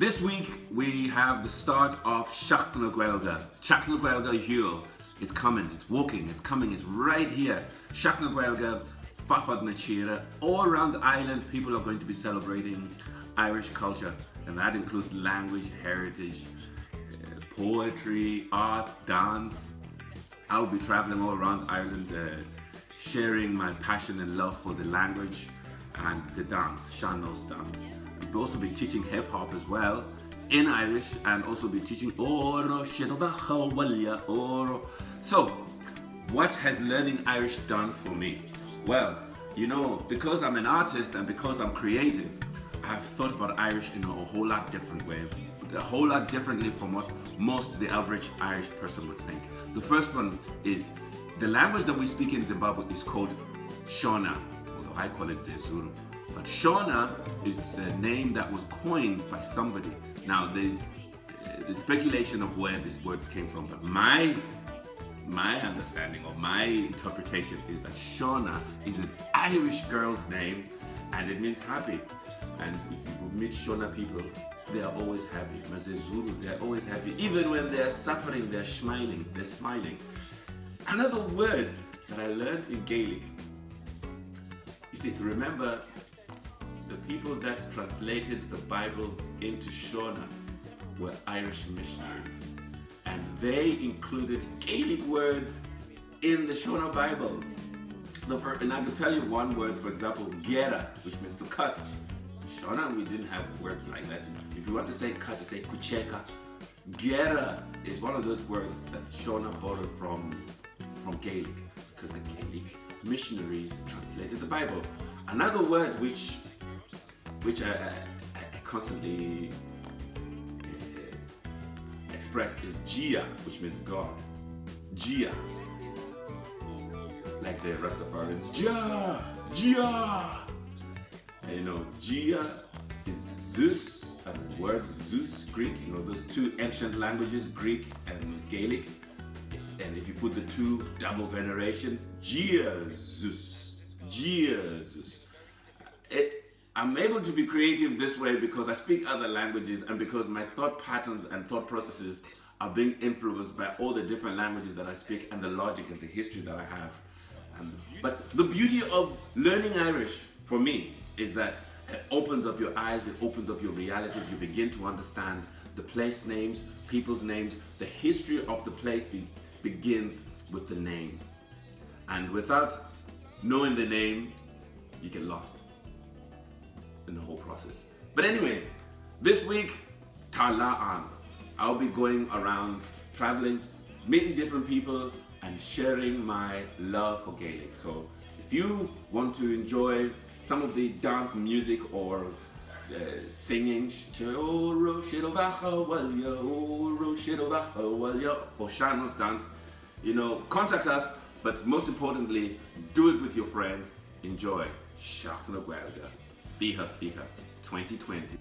This week we have the start of Seachtain Gaeilge. Seachtain Gaeilge. It's coming, it's walking, it's coming, it's right here. Seachtain Gaeilge, Fafad na Tíre. All around Ireland, people are going to be celebrating Irish culture, and that includes language, heritage, poetry, art, dance. I'll be traveling all around Ireland, sharing my passion and love for the language and the dance, Sean's dance. We'll also be teaching hip hop as well in Irish, and also be teaching Oro Shidova Oro. So, what has learning Irish done for me? Well, you know, because I'm an artist and because I'm creative, I've thought about Irish in a whole lot different way, a whole lot differently from what most of the average Irish person would think. The first one is the language that we speak in Zimbabwe is called Shona, although I call it Zulu. But Shona is a name that was coined by somebody. Now there's the speculation of where this word came from, but my understanding or my interpretation is that Shona is an Irish girl's name, and it means happy. And if you meet Shona people, they are always happy. Zulu, they're always happy. Even when they're suffering, they're smiling. Another word that I learned in Gaeilge. You see, remember, the people that translated the Bible into Shona were Irish missionaries, and they included Gaelic words in the Shona Bible. And I could tell you one word, for example, gera, which means to cut. Shona, we didn't have words like that. If you want to say cut, you say kucheka. Gera is one of those words that Shona borrowed from Gaelic, because the Gaelic missionaries translated the Bible. Another word which I constantly express is Gia, which means God. Gia. Like the Rastafarians, Gia. And you know, Gia is Zeus, and the word Zeus, Greek, you know, those two ancient languages, Greek and Gaelic. And if you put the two, double veneration, Jesus. I'm able to be creative this way because I speak other languages, and because my thought patterns and thought processes are being influenced by all the different languages that I speak and the logic and the history that I have. But the beauty of learning Irish for me is that it opens up your eyes, it opens up your realities. You begin to understand the place names, people's names. The history of the place begins with the name. And without knowing the name, you get lost in the whole process. But anyway, this week, Talaan, I'll be going around, traveling, meeting different people, and sharing my love for Gaelic. So if you want to enjoy some of the dance music or singing, or Sean's dance, you know, contact us, but most importantly, do it with your friends. Enjoy Seachtain Gaeilge. Fiha 2020.